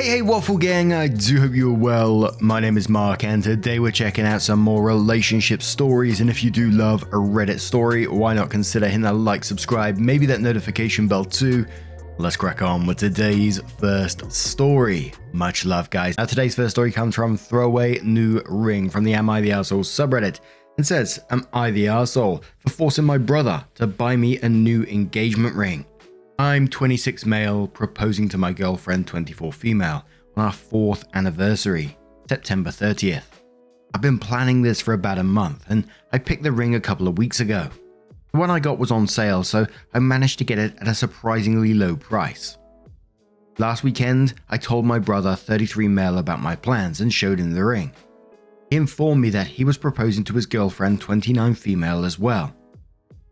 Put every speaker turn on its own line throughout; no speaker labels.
Hey Waffle Gang, I do hope you're well. My name is Mark and today we're checking out some more relationship stories, and if you do love a Reddit story, why not consider hitting that like, subscribe, maybe that notification bell too. Let's crack on with today's first story. Much love, guys. Now today's first story comes from Throwaway New Ring from the Am I the Arsehole subreddit. It says, am I the arsehole for forcing my brother to buy me a new engagement ring? I'm 26 male, proposing to my girlfriend 24 female on our 4th anniversary, September 30th. I've been planning this for about a month and I picked the ring a couple of weeks ago. The one I got was on sale, so I managed to get it at a surprisingly low price. Last weekend, I told my brother 33 male about my plans and showed him the ring. He informed me that he was proposing to his girlfriend 29 female as well.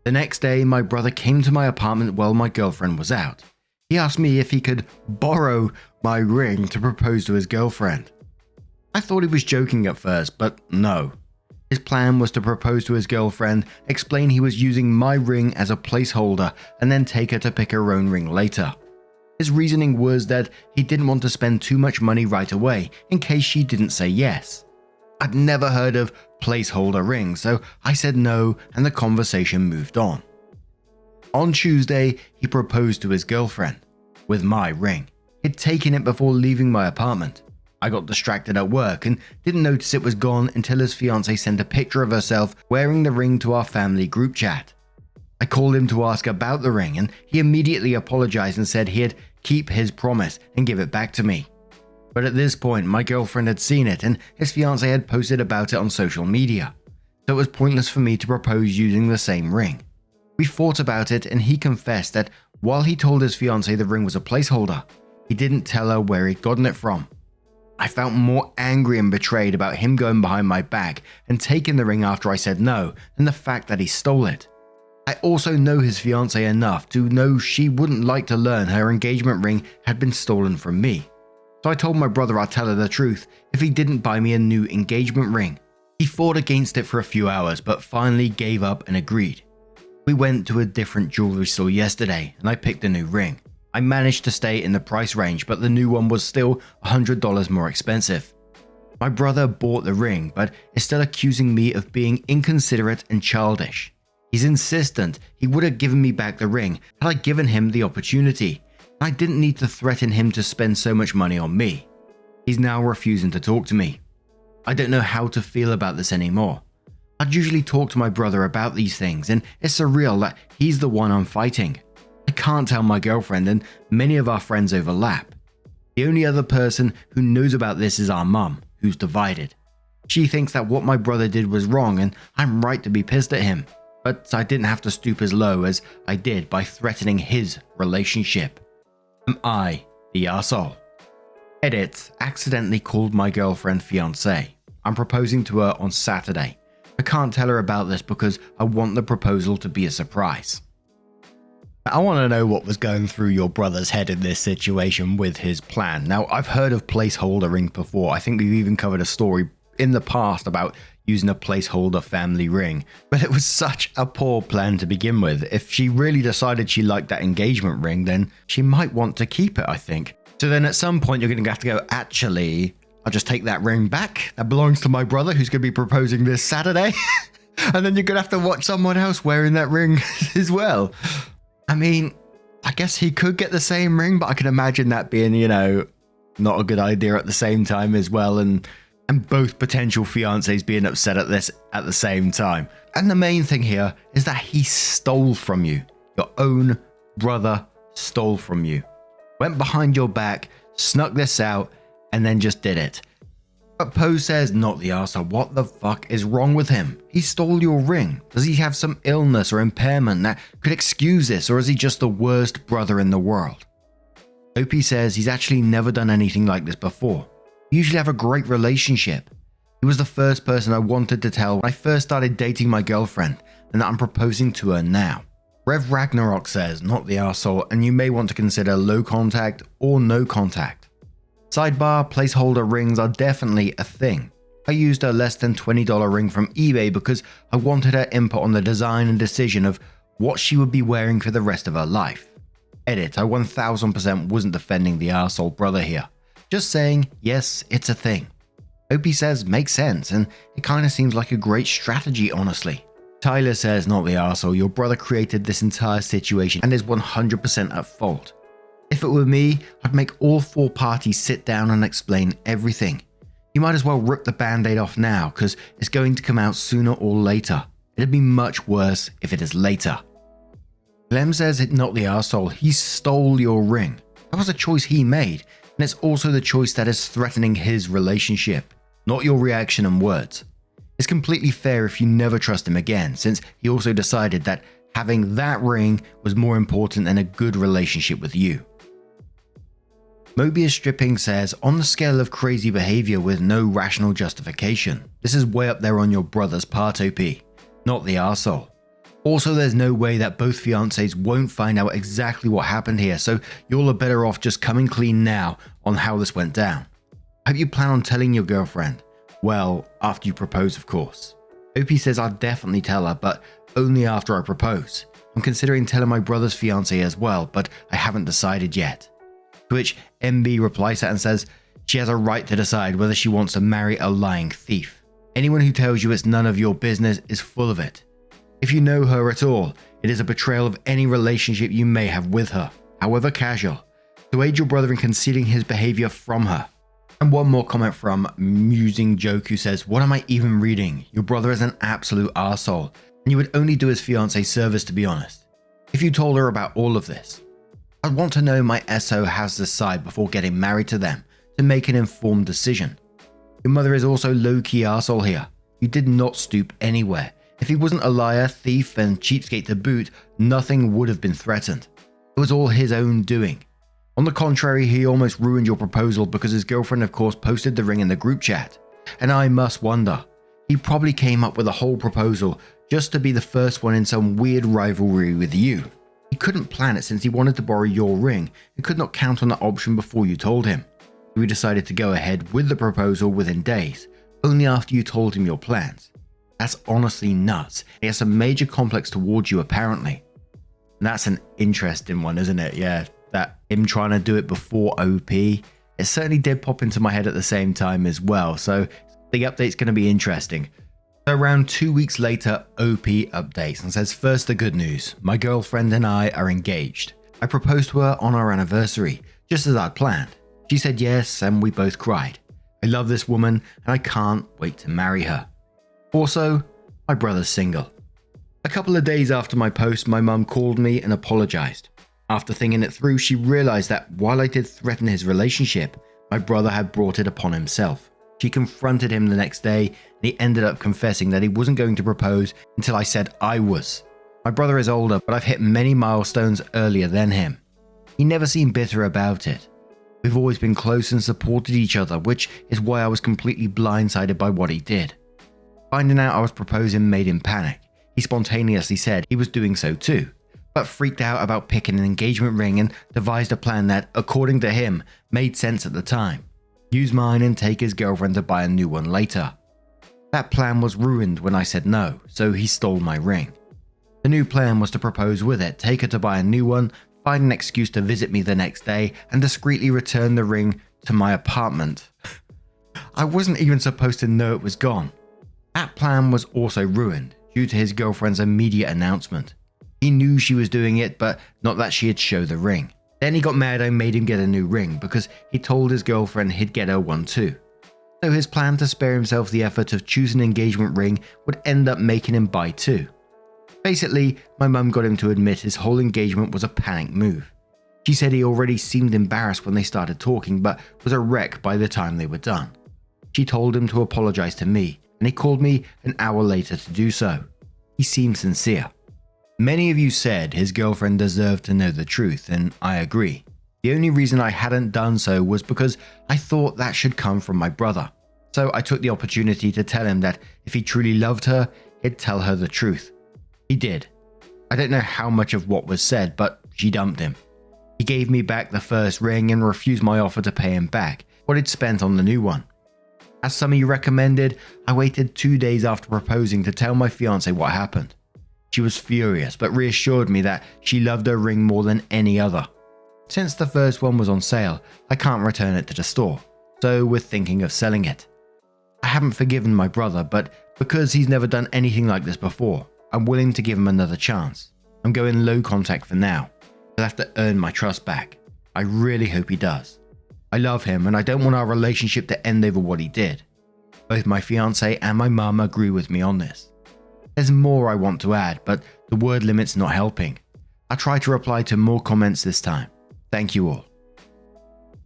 The next day, my brother came to my apartment while my girlfriend was out. He asked me if he could borrow my ring to propose to his girlfriend. I thought he was joking at first, but no. His plan was to propose to his girlfriend, explain he was using my ring as a placeholder, and then take her to pick her own ring later. His reasoning was that he didn't want to spend too much money right away in case she didn't say yes. I'd never heard of placeholder rings, so I said no and the conversation moved on. On Tuesday, he proposed to his girlfriend with my ring. He'd taken it before leaving my apartment. I got distracted at work and didn't notice it was gone until his fiancée sent a picture of herself wearing the ring to our family group chat. I called him to ask about the ring and he immediately apologized and said he'd keep his promise and give it back to me. But at this point, my girlfriend had seen it and his fiancé had posted about it on social media, so it was pointless for me to propose using the same ring. We fought about it and he confessed that while he told his fiancé the ring was a placeholder, he didn't tell her where he'd gotten it from. I felt more angry and betrayed about him going behind my back and taking the ring after I said no than the fact that he stole it. I also know his fiancé enough to know she wouldn't like to learn her engagement ring had been stolen from me. So I told my brother I'd tell her the truth if he didn't buy me a new engagement ring. He fought against it for a few hours but finally gave up and agreed. We went to a different jewelry store yesterday and I picked a new ring. I managed to stay in the price range, but the new one was still $100 more expensive. My brother bought the ring but is still accusing me of being inconsiderate and childish. He's insistent he would have given me back the ring had I given him the opportunity. I didn't need to threaten him to spend so much money on me. He's now refusing to talk to me. I don't know how to feel about this anymore. I'd usually talk to my brother about these things and it's surreal that he's the one I'm fighting. I can't tell my girlfriend and many of our friends overlap. The only other person who knows about this is our mum, who's divided. She thinks that what my brother did was wrong and I'm right to be pissed at him. But I didn't have to stoop as low as I did by threatening his relationship. Am I the arsehole? Edit, accidentally called my girlfriend fiancé. I'm proposing to her on Saturday. I can't tell her about this because I want the proposal to be a surprise. I want to know what was going through your brother's head in this situation with his plan. Now, I've heard of placeholder rings before. I think we've even covered a story in the past about using a placeholder family ring, but it was such a poor plan to begin with. If she really decided she liked that engagement ring, then she might want to keep it, I think. So then at some point you're going to have to go, actually, I'll just take that ring back. That belongs to my brother who's going to be proposing this Saturday. And then you're going to have to watch someone else wearing that ring as well. I mean, I guess he could get the same ring, but I can imagine that being, not a good idea at the same time as well. And both potential fiancés being upset at this at the same time. And the main thing here is that he stole from you. Your own brother stole from you. Went behind your back, snuck this out, and then just did it. But Poe says, not the arsehole. What the fuck is wrong with him? He stole your ring. Does he have some illness or impairment that could excuse this, or is he just the worst brother in the world? Opie says he's actually never done anything like this before. We usually have a great relationship. He was the first person I wanted to tell when I first started dating my girlfriend, and that I'm proposing to her now. Rev Ragnarok says, not the arsehole, and you may want to consider low contact or no contact. Sidebar, placeholder rings are definitely a thing. I used a less than $20 ring from eBay because I wanted her input on the design and decision of what she would be wearing for the rest of her life. Edit, I 1000% wasn't defending the arsehole brother here. Just saying, yes, it's a thing. Opie says makes sense, and it kinda seems like a great strategy, honestly. Tyler says, not the arsehole, your brother created this entire situation and is 100% at fault. If it were me, I'd make all 4 parties sit down and explain everything. You might as well rip the band-aid off now, because it's going to come out sooner or later. It'd be much worse if it is later. Clem says it's not the arsehole, he stole your ring. That was a choice he made, and it's also the choice that is threatening his relationship, not your reaction and words. It's completely fair if you never trust him again, since he also decided that having that ring was more important than a good relationship with you. Mobius Stripping says, on the scale of crazy behavior with no rational justification, this is way up there on your brother's part, OP, not the arsehole. Also, there's no way that both fiancés won't find out exactly what happened here, so you'll are better off just coming clean now on how this went down. I hope you plan on telling your girlfriend. Well, after you propose, of course. OP says I'll definitely tell her, but only after I propose. I'm considering telling my brother's fiancé as well, but I haven't decided yet. To which MB replies that and says she has a right to decide whether she wants to marry a lying thief. Anyone who tells you it's none of your business is full of it. If you know her at all, it is a betrayal of any relationship you may have with her, however casual, to aid your brother in concealing his behavior from her. And one more comment from Musing Joke who says, what am I even reading? Your brother is an absolute arsehole, and you would only do his fiancé service to be honest. If you told her about all of this, I'd want to know my SO has to decide before getting married to them to make an informed decision. Your mother is also low-key arsehole here. You did not stoop anywhere. If he wasn't a liar, thief, and cheapskate to boot, nothing would have been threatened. It was all his own doing. On the contrary, he almost ruined your proposal because his girlfriend of course posted the ring in the group chat. And I must wonder, he probably came up with a whole proposal just to be the first one in some weird rivalry with you. He couldn't plan it since he wanted to borrow your ring and could not count on that option before you told him. He decided to go ahead with the proposal within days, only after you told him your plans. That's honestly nuts. He has a major complex towards you apparently. And that's an interesting one, isn't it? Yeah, that him trying to do it before OP. It certainly did pop into my head at the same time as well. So the update's going to be interesting. Around 2 weeks later, OP updates and says, first the good news. My girlfriend and I are engaged. I proposed to her on our anniversary, just as I'd planned. She said yes and we both cried. I love this woman and I can't wait to marry her. Also, my brother's single. A couple of days after my post, my mum called me and apologized. After thinking it through, she realized that while I did threaten his relationship, my brother had brought it upon himself. She confronted him the next day and he ended up confessing that he wasn't going to propose until I said I was. My brother is older, but I've hit many milestones earlier than him. He never seemed bitter about it. We've always been close and supported each other, which is why I was completely blindsided by what he did. Finding out I was proposing made him panic. He spontaneously said he was doing so too, but freaked out about picking an engagement ring and devised a plan that, according to him, made sense at the time. Use mine and take his girlfriend to buy a new one later. That plan was ruined when I said no, so he stole my ring. The new plan was to propose with it, take her to buy a new one, find an excuse to visit me the next day, and discreetly return the ring to my apartment. I wasn't even supposed to know it was gone. That plan was also ruined due to his girlfriend's immediate announcement. He knew she was doing it, but not that she had shown the ring. Then he got mad I made him get a new ring because he told his girlfriend he'd get her one too. So his plan to spare himself the effort of choosing an engagement ring would end up making him buy two. Basically, my mum got him to admit his whole engagement was a panic move. She said he already seemed embarrassed when they started talking, but was a wreck by the time they were done. She told him to apologize to me, and he called me an hour later to do so. He seemed sincere. Many of you said his girlfriend deserved to know the truth, and I agree. The only reason I hadn't done so was because I thought that should come from my brother. So I took the opportunity to tell him that if he truly loved her, he'd tell her the truth. He did. I don't know how much of what was said, but she dumped him. He gave me back the first ring and refused my offer to pay him back what he'd spent on the new one. As some of you recommended, I waited 2 days after proposing to tell my fiancée what happened. She was furious, but reassured me that she loved her ring more than any other. Since the first one was on sale, I can't return it to the store. so we're thinking of selling it. I haven't forgiven my brother, but because he's never done anything like this before, I'm willing to give him another chance. I'm going low contact for now. He'll have to earn my trust back. I really hope he does. I love him and I don't want our relationship to end over what he did. Both my fiance and my mum agree with me on this. There's more I want to add, but the word limit's not helping. I'll try to reply to more comments this time. Thank you all.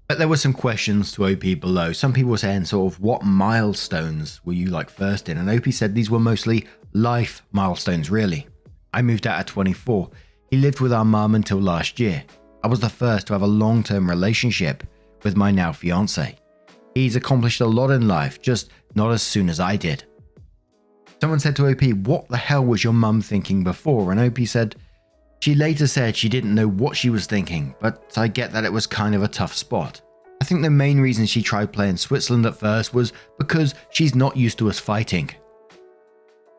But there were some questions to OP below. Some people were saying sort of what milestones were you like first in? And OP said these were mostly life milestones really. I moved out at 24. He lived with our mum until last year. I was the first to have a long-term relationship with my now fiance. He's accomplished a lot in life, just not as soon as I did. Someone said to OP, what the hell was your mum thinking before? And OP said, she later said she didn't know what she was thinking, but I get that it was kind of a tough spot. I think the main reason she tried playing Switzerland at first was because she's not used to us fighting.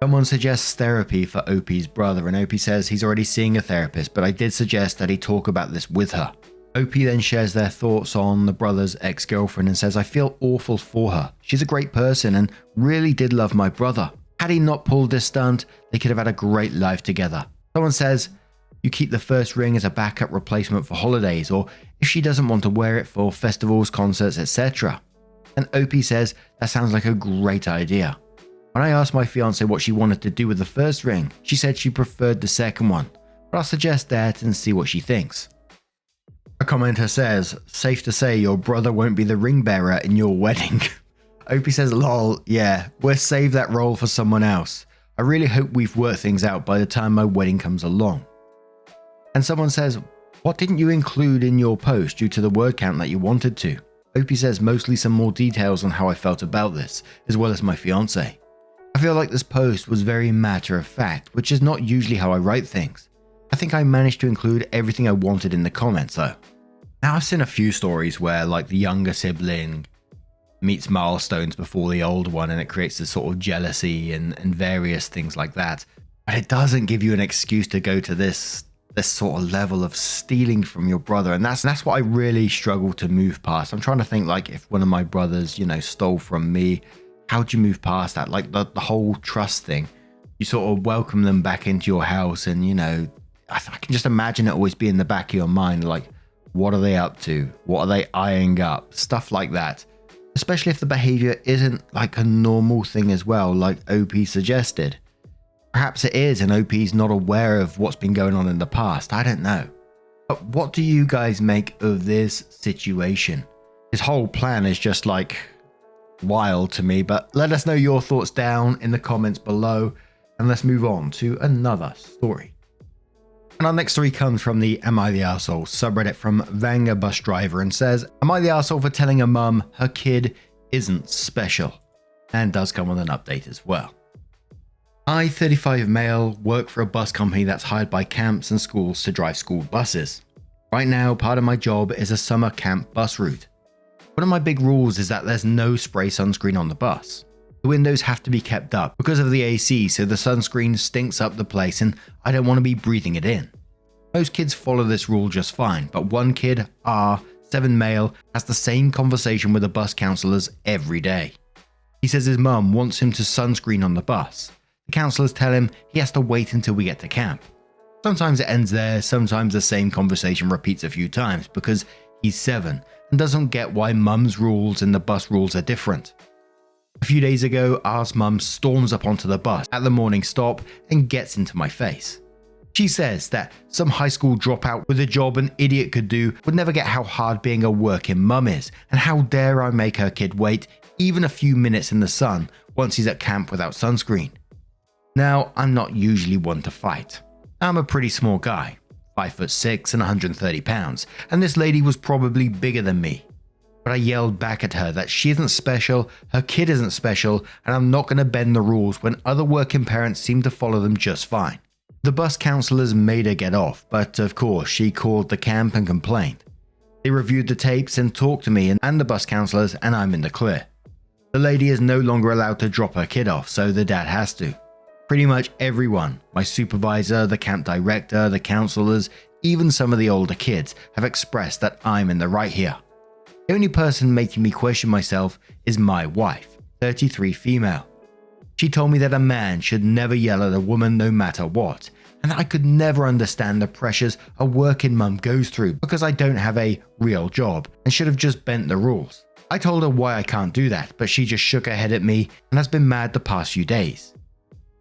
Someone suggests therapy for OP's brother, and OP says he's already seeing a therapist, but I did suggest that he talk about this with her. OP then shares their thoughts on the brother's ex-girlfriend and says, I feel awful for her. She's a great person and really did love my brother. Had he not pulled this stunt, they could have had a great life together. Someone says, you keep the first ring as a backup replacement for holidays, or if she doesn't want to wear it for festivals, concerts, etc. And OP says, that sounds like a great idea. When I asked my fiance what she wanted to do with the first ring, she said she preferred the second one, but I'll suggest that and see what she thinks. A commenter says, safe to say your brother won't be the ring bearer in your wedding. OP says, lol, yeah, we'll save that role for someone else. I really hope we've worked things out by the time my wedding comes along. And someone says, what didn't you include in your post due to the word count that you wanted to? OP says mostly some more details on how I felt about this, as well as my fiance. I feel like this post was very matter of fact, which is not usually how I write things. I think I managed to include everything I wanted in the comments though. Now I've seen a few stories where like the younger sibling meets milestones before the older one and it creates this sort of jealousy and various things like that. But it doesn't give you an excuse to go to this sort of level of stealing from your brother, and that's what I really struggle to move past. I'm trying to think like if one of my brothers, stole from me, how'd you move past that? Like the whole trust thing. You sort of welcome them back into your house and I can just imagine it always be in the back of your mind, like what are they up to? What are they eyeing up? Stuff like that. Especially if the behavior isn't like a normal thing as well, like OP suggested. Perhaps it is and OP's not aware of what's been going on in the past. I don't know. But what do you guys make of this situation? His whole plan is just like wild to me, but let us know your thoughts down in the comments below and let's move on to another story. And our next story comes from the Am I the Arsehole subreddit from Vanga Bus Driver and says, am I the arsehole for telling a mum her kid isn't special? And does come with an update as well. I, 35 male, work for a bus company that's hired by camps and schools to drive school buses. Right now, part of my job is a summer camp bus route. One of my big rules is that there's no spray sunscreen on the bus. The windows have to be kept up because of the AC, so the sunscreen stinks up the place and I don't want to be breathing it in. Most kids follow this rule just fine, but one kid, R, 7 male, has the same conversation with the bus counselors every day. He says his mum wants him to sunscreen on the bus. The counselors tell him he has to wait until we get to camp. Sometimes it ends there, sometimes the same conversation repeats a few times because he's 7 and doesn't get why mum's rules and the bus rules are different. A few days ago, R's mum storms up onto the bus at the morning stop and gets into my face. She says that some high school dropout with a job an idiot could do would never get how hard being a working mum is, and how dare I make her kid wait even a few minutes in the sun once he's at camp without sunscreen. Now, I'm not usually one to fight. I'm a pretty small guy, 5'6" and 130 pounds, and this lady was probably bigger than me. But I yelled back at her that she isn't special, her kid isn't special, and I'm not going to bend the rules when other working parents seem to follow them just fine. The bus counselors made her get off, but of course she called the camp and complained. They reviewed the tapes and talked to me and the bus counselors, and I'm in the clear. The lady is no longer allowed to drop her kid off, so the dad has to. Pretty much everyone, my supervisor, the camp director, the counselors, even some of the older kids, have expressed that I'm in the right here. The only person making me question myself is my wife, 33 female. She told me that a man should never yell at a woman no matter what, and that I could never understand the pressures a working mum goes through because I don't have a real job and should have just bent the rules. I told her why I can't do that, but she just shook her head at me and has been mad the past few days.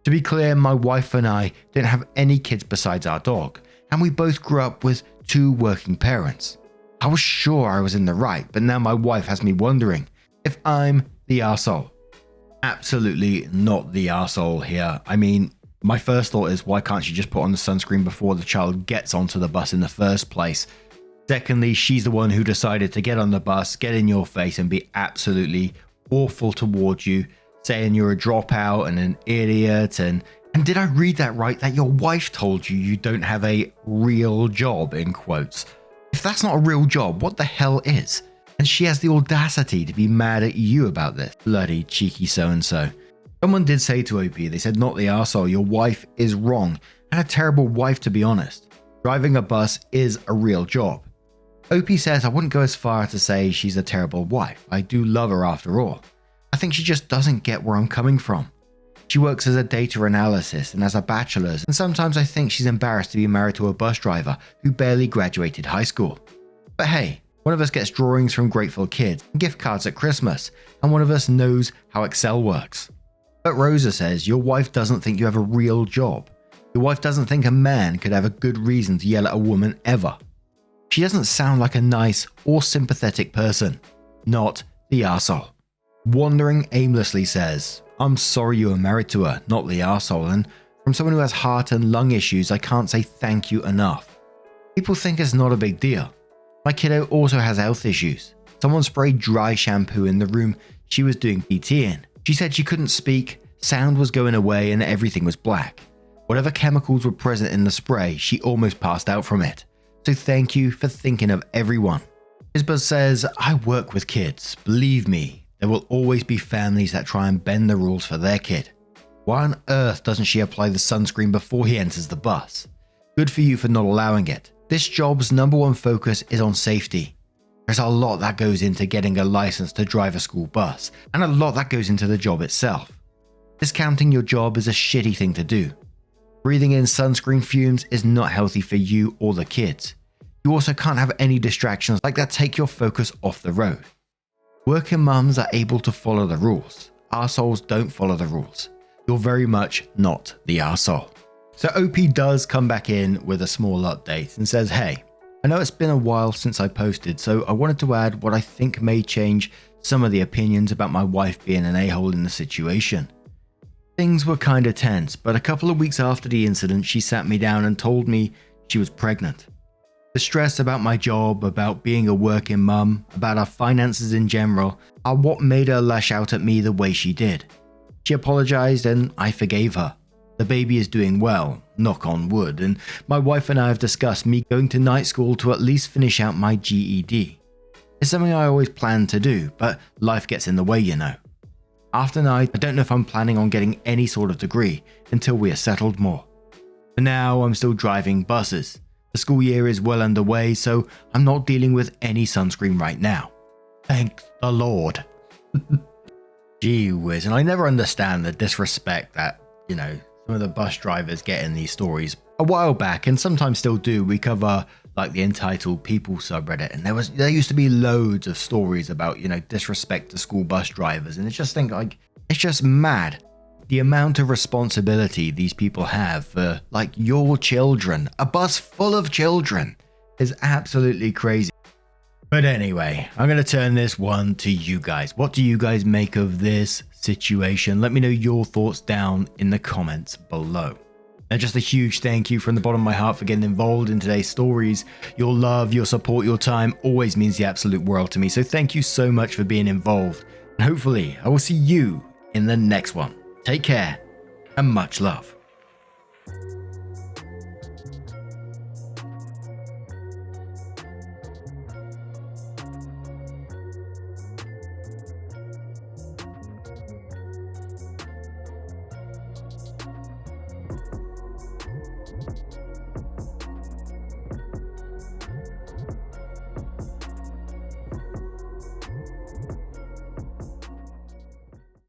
To be clear, my wife and I don't have any kids besides our dog, and we both grew up with 2 working parents. I was sure I was in the right, but now my wife has me wondering if I'm the arsehole. Absolutely not the arsehole here. I mean, my first thought is, why can't she just put on the sunscreen before the child gets onto the bus in the first place? Secondly, she's the one who decided to get on the bus, get in your face and be absolutely awful towards you, saying you're a dropout and an idiot. And did I read that right? That your wife told you you don't have a real job, in quotes. If that's not a real job, what the hell is? And she has the audacity to be mad at you about this. Bloody cheeky so-and-so. Someone did say to OP, they said, not the arsehole, your wife is wrong. And a terrible wife, to be honest. Driving a bus is a real job. OP says, I wouldn't go as far to say she's a terrible wife. I do love her after all. I think she just doesn't get where I'm coming from. She works as a data analyst and has a bachelor's, and sometimes I think she's embarrassed to be married to a bus driver who barely graduated high school. But hey, one of us gets drawings from grateful kids and gift cards at Christmas, and one of us knows how Excel works. But Rosa says, your wife doesn't think you have a real job. Your wife doesn't think a man could have a good reason to yell at a woman ever. She doesn't sound like a nice or sympathetic person. Not the arsehole. Wandering aimlessly says, I'm sorry you were married to her, not the arsehole, and from someone who has heart and lung issues, I can't say thank you enough. People think it's not a big deal. My kiddo also has health issues. Someone sprayed dry shampoo in the room she was doing PT in. She said she couldn't speak, sound was going away, and everything was black. Whatever chemicals were present in the spray, she almost passed out from it. So thank you for thinking of everyone. Isbeth says, I work with kids. Believe me, there will always be families that try and bend the rules for their kid. Why on earth doesn't she apply the sunscreen before he enters the bus? Good for you for not allowing it. This job's #1 focus is on safety. There's a lot that goes into getting a license to drive a school bus, and a lot that goes into the job itself. Discounting your job is a shitty thing to do. Breathing in sunscreen fumes is not healthy for you or the kids. You also can't have any distractions like that take your focus off the road. Working mums are able to follow the rules. Arseholes don't follow the rules. You're very much not the arsehole. So OP does come back in with a small update and says, hey, I know it's been a while since I posted, so I wanted to add what I think may change some of the opinions about my wife being an a-hole in the situation. Things were kinda tense, but a couple of weeks after the incident, she sat me down and told me she was pregnant. The stress about my job, about being a working mum, about our finances in general, are what made her lash out at me the way she did. She apologized and I forgave her. The baby is doing well, knock on wood, and my wife and I have discussed me going to night school to at least finish out my GED. It's something I always planned to do, but life gets in the way, you know. After night, I don't know if I'm planning on getting any sort of degree until we are settled more. For now, I'm still driving buses. The school year is well underway, so I'm not dealing with any sunscreen right now. Thank the Lord. Gee whiz, and I never understand the disrespect that, some of the bus drivers get in these stories. A while back, and sometimes still do, we cover like the entitled people subreddit, and there used to be loads of stories about, disrespect to school bus drivers, and it's just mad. The amount of responsibility these people have for your children, a bus full of children, is absolutely crazy. But anyway, I'm going to turn this one to you guys. What do you guys make of this situation? Let me know your thoughts down in the comments below. And just a huge thank you from the bottom of my heart for getting involved in today's stories. Your love, your support, your time always means the absolute world to me. So thank you so much for being involved. And hopefully I will see you in the next one. Take care and much love.